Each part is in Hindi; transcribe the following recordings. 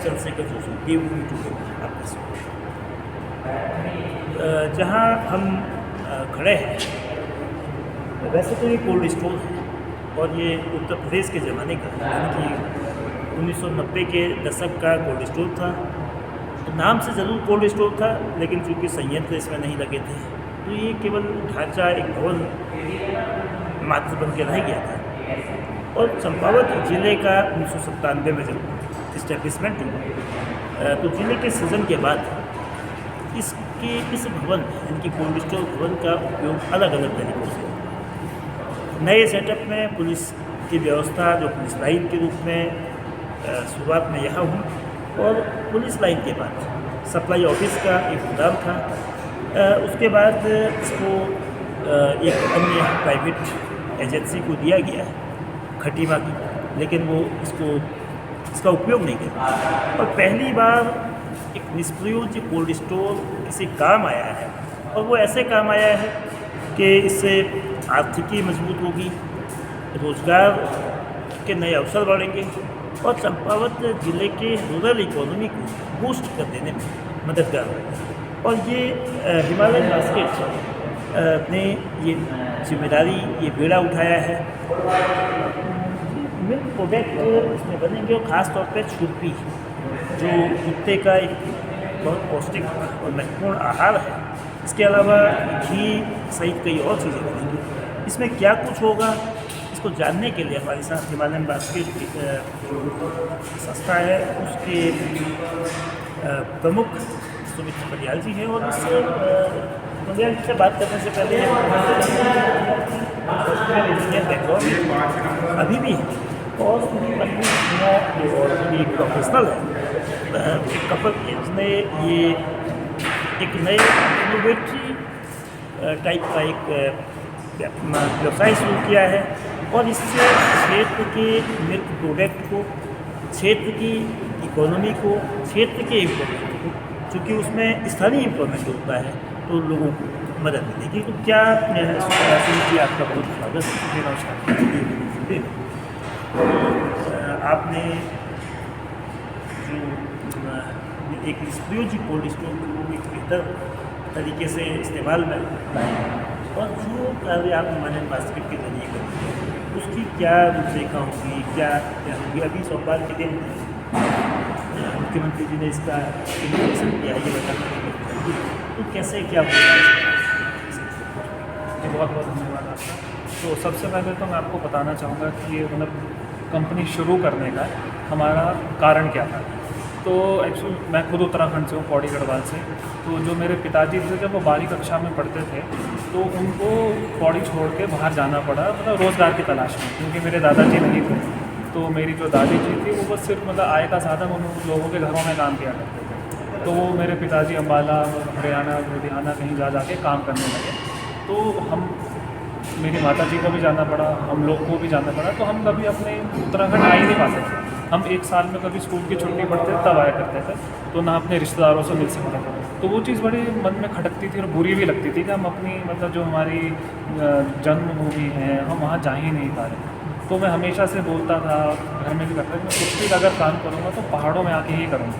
Chandrashekhar Joshi, they will be together आपस में। जहाँ हम खड़े हैं, वैसे तो ये कोल्ड स्टोर है और ये उत्तर प्रदेश के ज़माने का, यानी कि 1990 के दशक का कोल्ड स्टोर था। तो नाम से ज़रूर कोल्ड स्टोर था, लेकिन चूँकि संयंत्र इसमें नहीं लगे थे, तो ये केवल ढांचा, एक भवन मात्र बन के रह गया था। और चंपावत ज़िले का 1997 में जब इस्टेब्लिशमेंट हुआ, तो ज़िले के सृजन के बाद इस भवन, यानी कि कोल्ड स्टोर भवन का उपयोग अलग अलग तरीक़ों से। नए सेटअप में पुलिस की व्यवस्था, जो पुलिस लाइन के रूप में शुरुआत में यहाँ हुई, और पुलिस लाइन के बाद सप्लाई ऑफिस का एक गोदाम था। उसके बाद इसको एक अन्य प्राइवेट एजेंसी को दिया गया, खटीमा की, लेकिन वो इसका उपयोग नहीं किया। और पहली बार एक निष्प्रयोज्य कोल्ड स्टोर किसी काम आया है, और वो ऐसे काम आया है कि इससे आर्थिकी मजबूत होगी, रोजगार के नए अवसर बढ़ेंगे और चंपावत ज़िले के रूरल इकोनॉमी को बूस्ट कर देने में मददगार होगा। और ये हिमालयन बास्केट ने ये जिम्मेदारी, ये बेड़ा उठाया है। मिल्क प्रोडक्ट इसमें बनेंगे, और ख़ास तौर पे छुर्पी, जो कुत्ते का एक बहुत पौष्टिक और महत्वपूर्ण आहार है। इसके अलावा घी सहित कई और चीज़ें बनेंगी। इसमें क्या कुछ होगा, इसको जानने के लिए हमारे साथ हिमालयन बास्केट जो संस्था है, उसके प्रमुख सुमित बलियाल जी हैं। और इससे बलियाल जी से बात करने से पहले इंजीनियर बैकग्राउंड अभी भी है, और उनकी पत्नी जो प्रोफेशनल है, कपल ने ये एक नए इनोवेटरी टाइप का एक व्यवसाय शुरू किया है। और इससे क्षेत्र के मिल्क प्रोडक्ट को, क्षेत्र की इकोनॉमी को, क्षेत्र के एम्प्लॉयमेंट को, चूँकि उसमें स्थानीय एम्प्लॉयमेंट होता है, तो लोगों को मदद मिलेगी। तो क्या सुनीति, आपका बहुत स्वागत है। नमस्कार। आपने जो एक निष्प्रयोज्य कोल्ड स्टोर को एक बेहतर तरीके से इस्तेमाल में लाए, और जो कार्य आप हिमालयन बास्केट के जरिए करते हैं, उसकी क्या रूपरेखा होगी, क्या होगी। अभी सोमवार के दिन मुख्यमंत्री जी ने इसका इनोवेशन किया, ये बताना, तो कैसे क्या होगा। बहुत बहुत धन्यवाद आपका। तो सबसे पहले तो मैं आपको बताना चाहूँगा कि ये कंपनी शुरू करने का हमारा कारण क्या था। तो एक्चुअली मैं खुद उत्तराखंड से हूँ, पौड़ी गढ़वाल से। तो जो मेरे पिताजी थे, जब वो 12वीं कक्षा में पढ़ते थे, तो उनको पौड़ी छोड़ के बाहर जाना पड़ा, रोज़गार की तलाश में, क्योंकि मेरे दादाजी नहीं थे। तो मेरी जो दादी जी थी, वो बस सिर्फ आय का साधन उन लोगों के घरों में काम किया करते थे। तो वो मेरे पिताजी अम्बाला, हरियाणा, लुधियाना कहीं जा के काम करने लगे। तो मेरी माता जी को भी जाना पड़ा, हम लोग को भी जाना पड़ा। तो हम कभी अपने उत्तराखंड आ ही नहीं पाते थे। हम एक साल में कभी स्कूल की छुट्टी पड़ते तब आया करते थे, तो ना अपने रिश्तेदारों से मिल सकते थे। तो वो चीज़ बड़ी मन में खटकती थी और बुरी भी लगती थी कि हम अपनी जो हमारी जन्मभूमि है, हम वहाँ जा ही नहीं पा रहे। तो मैं हमेशा से बोलता था, घर में भी करता था, मैं कुछ भी अगर काम करूँगा तो पहाड़ों में आके ही करूँगा।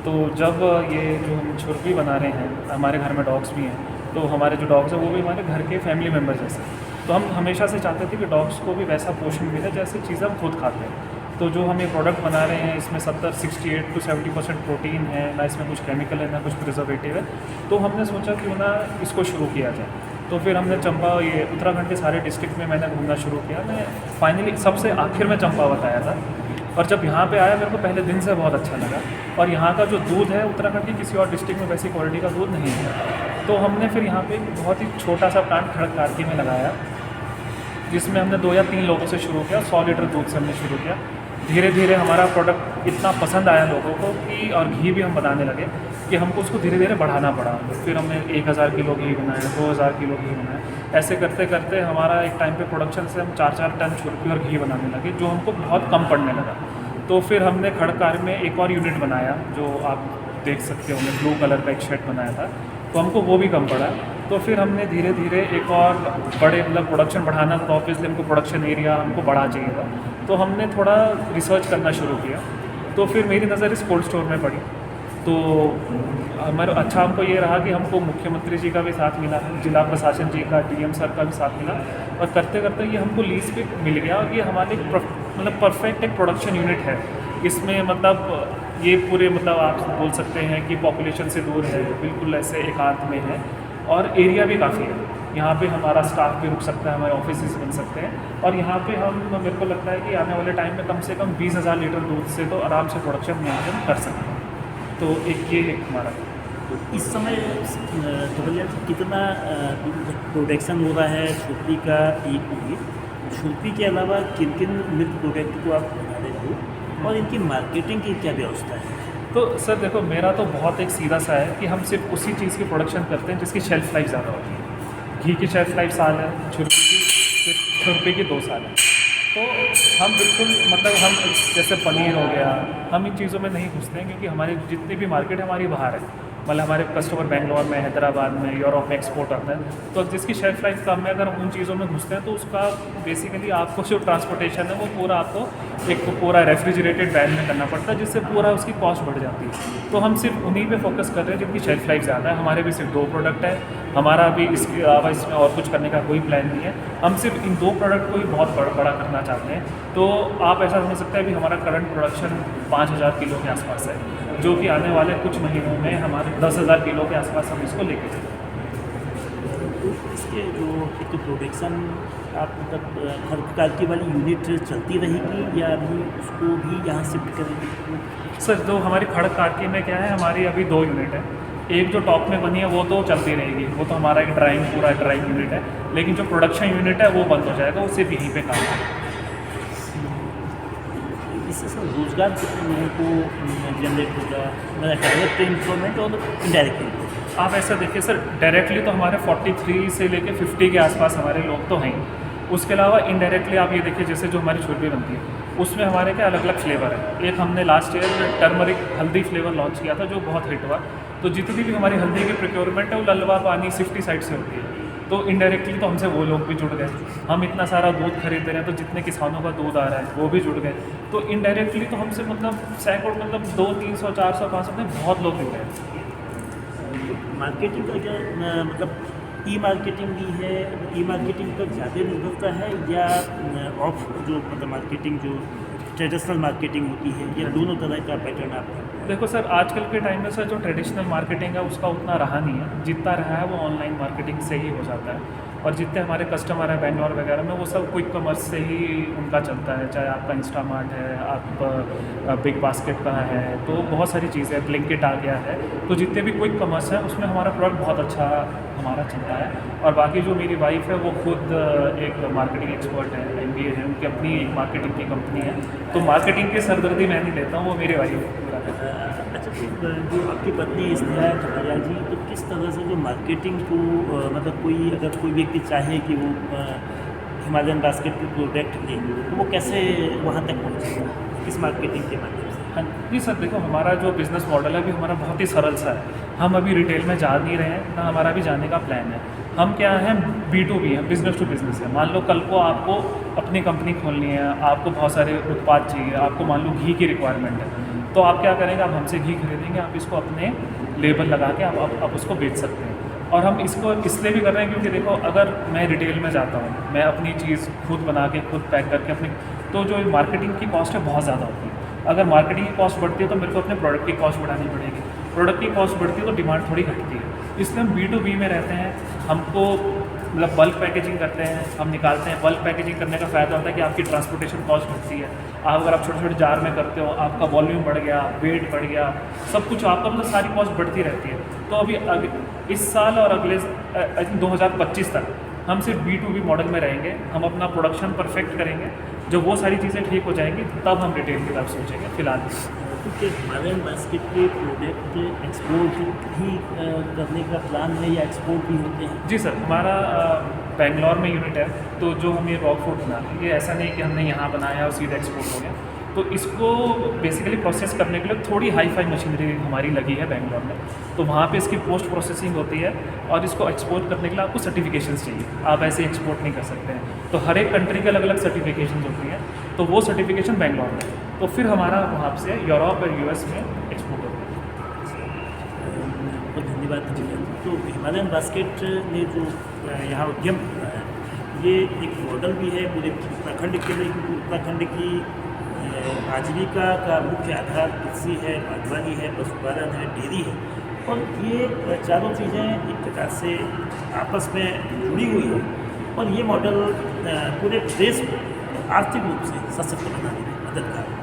तो जब ये जो हम छुर्पी बना रहे हैं, हमारे घर में डॉग्स भी हैं, तो हमारे जो डॉग्स हैं वो भी हमारे घर के फैमिली मेम्बर जैसे। तो हम हमेशा से चाहते थे कि डॉग्स को भी वैसा पोषण मिले जैसे चीज़ें हम खुद खाते हैं। तो जो हम ये प्रोडक्ट बना रहे हैं, इसमें 68 to 70% प्रोटीन है, ना इसमें कुछ केमिकल है, ना कुछ प्रिजर्वेटिव है। तो हमने सोचा क्यों ना इसको शुरू किया जाए। तो फिर हमने ये उत्तराखंड के सारे डिस्ट्रिक्ट में मैंने घूमना शुरू किया। मैं फाइनली सबसे आखिर में चंपावत आया था, और जब यहाँ पे आया मेरे को पहले दिन से बहुत अच्छा लगा। और यहाँ का जो दूध है, उत्तराखंड की किसी और डिस्ट्रिक्ट में वैसी क्वालिटी का दूध नहीं है। तो हमने फिर यहाँ पे बहुत ही छोटा सा प्लांट खड़गकार्की में लगाया, जिसमें हमने 2 या 3 लोगों से शुरू किया। 100 लीटर दूध से हमने शुरू किया। धीरे धीरे हमारा प्रोडक्ट इतना पसंद आया लोगों को कि, और घी भी हम बनाने लगे कि हमको उसको धीरे धीरे बढ़ाना पड़ा। फिर हमने 1000 किलो घी बनाया, 2000 किलो घी बनाया। ऐसे करते करते हमारा एक टाइम पे प्रोडक्शन से हम 4-4 टन छुर्पी और घी बनाने लगे, जो हमको बहुत कम पड़ने लगा। तो फिर हमने खड़गकार्य में एक और यूनिट बनाया, जो आप देख सकते होंगे, ब्लू कलर का एक शेड बनाया था। तो हमको वो भी कम पड़ा। तो फिर हमने धीरे धीरे एक और बड़े प्रोडक्शन बढ़ाना था, तो ऑब्वियसली हमको प्रोडक्शन एरिया हमको बढ़ा चाहिए था। तो हमने थोड़ा रिसर्च करना शुरू किया। तो तो फिर मेरी नज़र इस कोल्ड स्टोर में पड़ी। तो हमारा अच्छा हमको ये रहा कि हमको मुख्यमंत्री जी का भी साथ मिला, जिला प्रशासन जी का, डीएम सर का भी साथ मिला, और करते करते ये हमको लीज पे मिल गया। और ये हमारे मतलब परफेक्ट एक प्रोडक्शन यूनिट है। इसमें मतलब ये पूरे मतलब आप बोल सकते हैं कि पॉपुलेशन से दूर है, बिल्कुल ऐसे एकांत में है, और एरिया भी काफ़ी है। यहाँ पे हमारा स्टाफ भी रुक सकता है, हमारे ऑफिस बन सकते हैं, और यहाँ पे हम मेरे को लगता है कि आने वाले टाइम में कम से कम 20,000 लीटर दूध से तो आराम से प्रोडक्शन मेंटेन कर सकते हैं। तो एक ये एक हमारा तो इस समय तो कितना प्रोडक्शन हो रहा है छुर्पी का एक यूनिट? छुर्पी के अलावा किन किन मिल्क प्रोडक्ट को आप बना रहे हो और इनकी मार्केटिंग की क्या व्यवस्था है? तो सर देखो, मेरा तो बहुत एक सीधा सा है कि हम सिर्फ उसी चीज़ की प्रोडक्शन करते हैं जिसकी शेल्फ़ लाइफ ज़्यादा होती है। घी की शेल्फ़ लाइफ साल है, छुर्पी की 2 साल है। तो हम बिल्कुल मतलब हम जैसे पनीर हो गया, हम इन चीज़ों में नहीं घुसते हैं, क्योंकि हमारी जितनी भी मार्केट है हमारी बाहर है। मतलब हमारे कस्टमर बेंगलोर में, हैदराबाद में, यूरोप में एक्सपोर्ट आता है। तो जिसकी शेल्फ लाइफ कम है, अगर हम उन चीज़ों में घुसते हैं तो उसका बेसिकली आपको जो ट्रांसपोर्टेशन है वो पूरा आपको एक तो पूरा रेफ्रिजरेटेड वैन में करना पड़ता है, जिससे पूरा उसकी कॉस्ट बढ़ जाती है। तो हम सिर्फ उन्हीं पे फोकस कर रहे हैं जिनकी शेल्फ लाइफ ज़्यादा है। हमारे भी सिर्फ 2 प्रोडक्ट है, हमारा भी इसके अलावा इसमें और कुछ करने का कोई प्लान नहीं है। हम सिर्फ इन 2 प्रोडक्ट को ही बहुत बड़ा करना चाहते हैं। तो आप ऐसा समझ सकते हैं कि हमारा करंट प्रोडक्शन 5,000 किलो के आसपास है, जो कि आने वाले कुछ महीनों में हमारे 10,000 किलो के आसपास हम इसको लेके चलेंगे। तो इसके जो एक तो प्रोडक्शन आप मतलब हर प्रकार की वाली यूनिट चलती रहेगी या अभी उसको भी यहाँ शिफ्ट करेंगे? सर जो हमारी खड़क कारकी में क्या है, हमारी अभी 2 यूनिट है। एक जो टॉप में बनी है वो तो चलती रहेगी, वो तो हमारा एक पूरा ड्राइंग यूनिट है। लेकिन जो प्रोडक्शन यूनिट है वो बंद हो जाएगा, वो सिर्फ यहीं पे काम है। इससे सर रोजगार कितने लोगों को जनरेट होगा, मतलब डायरेक्ट एम्प्लॉयमेंट और इनडायरेक्ट एम्प्लॉयमेंट? आप ऐसा देखिए सर, डायरेक्टली तो हमारे 43 से लेके 50 के आसपास हमारे लोग तो हैं। उसके अलावा इनडायरेक्टली आप ये देखिए, जैसे जो हमारी छुर्पी बनती है उसमें हमारे क्या अलग अलग फ्लेवर है। एक हमने लास्ट ईयर टर्मरिक हल्दी फ्लेवर लॉन्च किया था, जो बहुत हिट हुआ। तो जितनी भी हमारी हल्दी की प्रोक्योरमेंट है वो ललवा पानी सिफ्टी साइड से होती है। तो इनडायरेक्टली तो हमसे वो लोग भी जुड़ गए। हम इतना सारा दूध खरीद रहे हैं, तो जितने किसानों का दूध आ रहा है वो भी जुड़ गए। तो इनडायरेक्टली तो हमसे मतलब सैकड़ों, मतलब 200, 300, 400, 500 में बहुत लोग जुड़ गए। मार्केटिंग का क्या मतलब ई मार्केटिंग भी है, ई मार्केटिंग पर ज़्यादा निर्भरता है या ऑफ जो मतलब मार्केटिंग जो ट्रेडिशनल मार्केटिंग होती है, या दोनों तरह का पैटर्न आप? देखो सर, आजकल के टाइम में सर जो ट्रेडिशनल मार्केटिंग है उसका उतना रहा नहीं है। जितना रहा है वो ऑनलाइन मार्केटिंग से ही हो जाता है। और जितने हमारे कस्टमर हैं बेंगलोर वगैरह में, वो सब क्विक कॉमर्स से ही उनका चलता है। चाहे आपका इंस्टामार्ट है, आप बिग बास्केट का है, तो बहुत सारी चीज़ें, ब्लिंकिट आ गया है। तो जितने भी क्विक कॉमर्स है उसमें हमारा प्रोडक्ट बहुत अच्छा हमारा चलता है। और बाकी जो मेरी वाइफ है वो खुद एक मार्केटिंग एक्सपर्ट है, MBA है, उनकी अपनी एक मार्केटिंग की कंपनी है। तो मार्केटिंग की सरदर्दी मैं नहीं लेता हूँ, वो मेरे वाइफ है। अच्छा, तो जो आपकी पत्नी स्नेहा खटारिया जी, तो किस तरह से जो मार्केटिंग को मतलब कोई अगर कोई व्यक्ति चाहे कि वो हिमालयन बास्केट के प्रोडक्ट ले, तो वो कैसे वहाँ तक पहुँचेगा, किस मार्केटिंग के माध्यम से? हाँ जी सर, देखो हमारा जो बिज़नेस मॉडल है अभी हमारा बहुत ही सरल सा है। हम अभी रिटेल में जा नहीं रहे हैं, ना हमारा भी जाने का प्लान है। हम क्या हैं, B2B है, बिज़नेस टू बिज़नेस है। मान लो कल को आपको अपनी कंपनी खोलनी है, आपको बहुत सारे उत्पाद चाहिए, आपको मान लो घी की रिक्वायरमेंट है, तो आप क्या करेंगे, आप हमसे घी खरीदेंगे, आप इसको अपने लेबल लगा के आप उसको बेच सकते हैं। और हम इसको इसलिए भी कर रहे हैं क्योंकि देखो, अगर मैं रिटेल में जाता हूँ, मैं अपनी चीज़ खुद बना के खुद पैक करके अपनी, तो जो मार्केटिंग की कॉस्ट है बहुत ज़्यादा होती है। अगर मार्केटिंग की कॉस्ट बढ़ती है तो मेरे को अपने प्रोडक्ट की कॉस्ट बढ़ानी पड़ेगी। प्रोडक्ट की कॉस्ट बढ़ती है तो डिमांड थोड़ी घटती है। इसलिए हम B2B में रहते हैं। हमको मतलब बल्क पैकेजिंग करते हैं, हम निकालते हैं। बल्क पैकेजिंग करने का फ़ायदा होता है कि आपकी ट्रांसपोर्टेशन कॉस्ट घटती है। आप अगर आप छोटे छोटे जार में करते हो, आपका वॉल्यूम बढ़ गया, वेट बढ़ गया, सब कुछ आपका मतलब सारी कॉस्ट बढ़ती रहती है। तो अभी इस साल और अगले 2025 तक हम सिर्फ B2B मॉडल में रहेंगे। हम अपना प्रोडक्शन परफेक्ट करेंगे। जब वो सारी चीज़ें ठीक हो जाएंगी तब हम रिटेल की तरफ सोचेंगे। फिलहाल क्योंकि हिमालयन बास्केट के प्रोडक्ट एक्सपोर्ट भी करने का प्लान है या एक्सपोर्ट भी होते हैं? जी सर, हमारा बेंगलोर में यूनिट है। तो जो हम ये रॉ फूड बनाते हैं, ये ऐसा नहीं कि हमने यहाँ बनाया और सीधा एक्सपोर्ट हो गया। तो इसको बेसिकली प्रोसेस करने के लिए थोड़ी हाई फाई मशीनरी हमारी लगी है बेंगलोर में। तो वहाँ पे इसकी पोस्ट प्रोसेसिंग होती है और इसको एक्सपोर्ट करने के लिए आपको सर्टिफिकेशंस चाहिए। आप ऐसे एक्सपोर्ट नहीं कर सकते हैं। तो हर एक कंट्री के अलग अलग सर्टिफिकेशंस होती हैं। तो वो सर्टिफिकेशन बेंगलोर में है। तो फिर हमारा वहाँ से यूरोप और यूएस में एक्सपोर्ट होता है। बहुत धन्यवाद जी। तो हिमालयन बास्केट ने जो यहाँ उद्यम किया है, ये एक मॉडल भी है पूरे उत्तराखंड के लिए, क्योंकि उत्तराखंड की आजीविका का मुख्य आधार कृषि है, बागवानी है, पशुपालन है, डेयरी है, और ये चारों चीज़ें एक प्रकार से आपस में जुड़ी हुई है, और ये मॉडल पूरे प्रदेश को आर्थिक रूप से सशक्त बनाने में मददगार है।